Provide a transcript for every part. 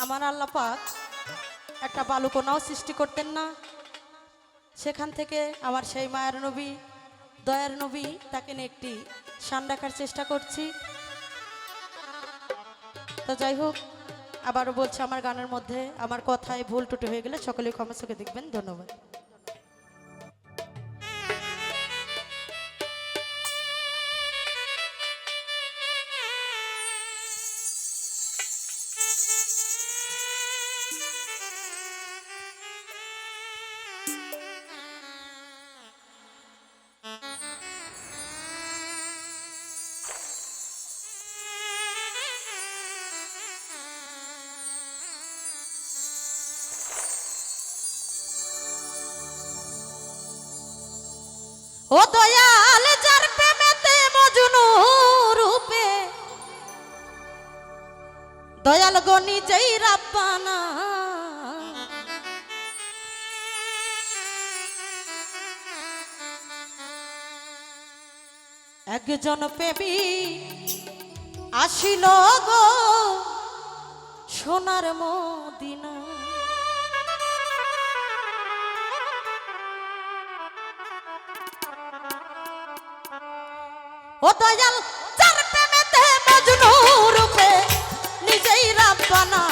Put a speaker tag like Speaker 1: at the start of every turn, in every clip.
Speaker 1: আমার আল্লাহ পাক একটা বালুকণাও সৃষ্টি করতেন না, সেখান থেকে আমার সেই মায়ের নবী দয়ার নবী তাকে নিয়ে একটি শান রাখার চেষ্টা করছি। তো যাই হোক, আবারও বলছি আমার গানের মধ্যে আমার কথায় ভুল টুটি হয়ে গেলে সকলে ক্ষমা চোখে দেখবেন। ধন্যবাদ। ও দয়াল যার প্রেমেতে মজনু রূপে দয়াল গো নিজেই রাব্বানা, একজন প্রেমী আসিল গো সোনার মদিনা। ও দয়াল যার প্রেমেতে মজনু রূপে নিজেই রাব্বানা,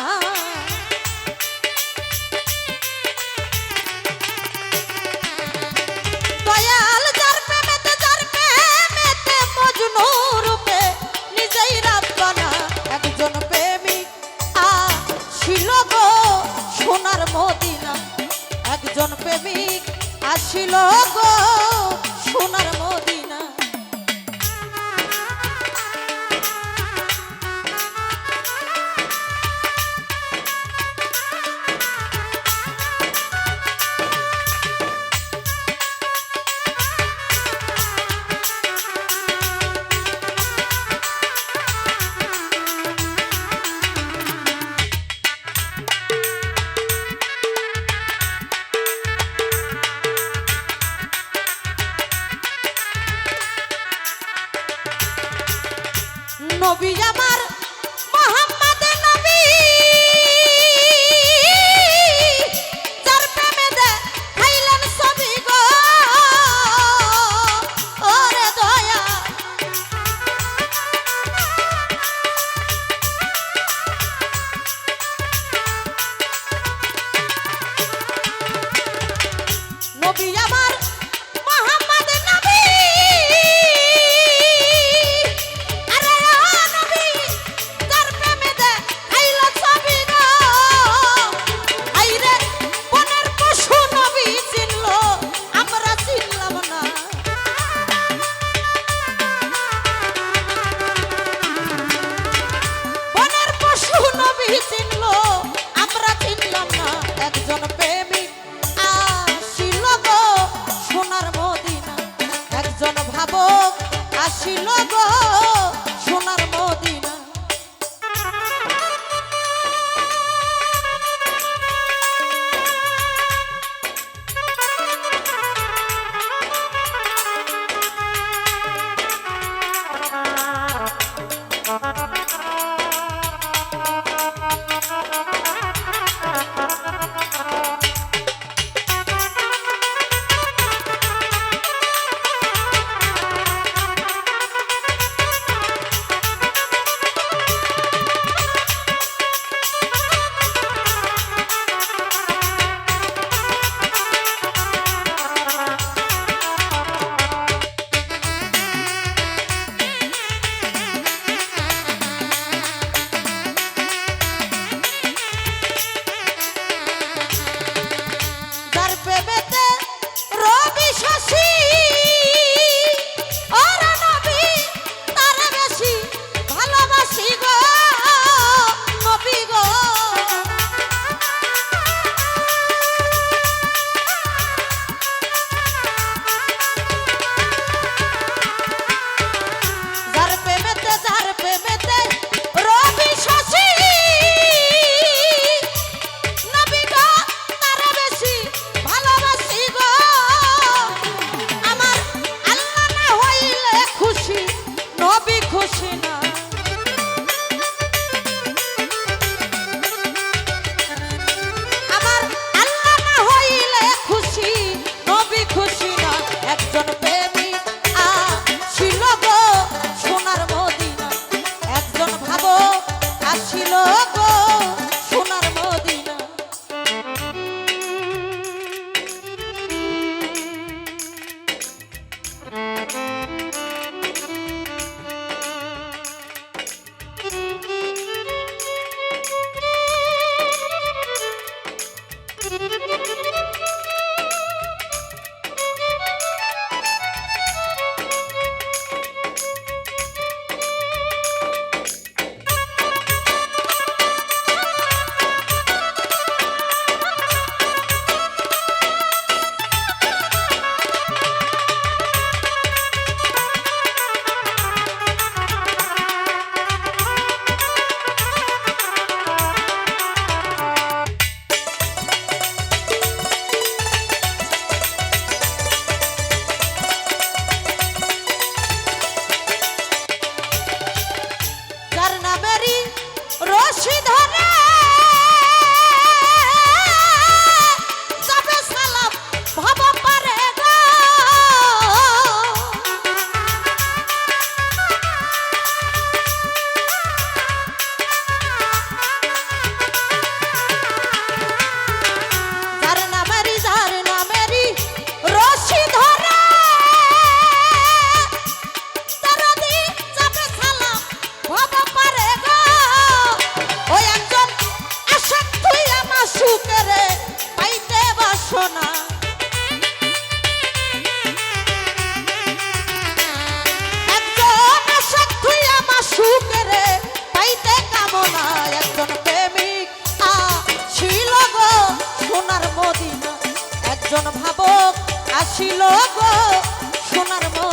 Speaker 1: দয়াল যার প্রেমেতে মজনু রূপে নিজেই রাব্বানা, একজন প্রেমিক আসিল গো সোনার মদিনা, একজন প্রেমিক আসিল গো সোনার মদিনা। আসিল গো সোনার মদিনা। রশি ধরে যাবে সালাম ভব পারে গো। যার নামেরি রশি ধরে তারা দি যাবে সালাম ভব পারে গো। ওই একজন আশাক তুই আমার সুখেরে পাইতে বাসনা। একজন আশাক তুই আমার সুখেরে পাইতে কামনা। একজন প্রেমিক আসিল গো সোনার মদিনা। একজন ভাবক আসিল গো সোনার মদিনা।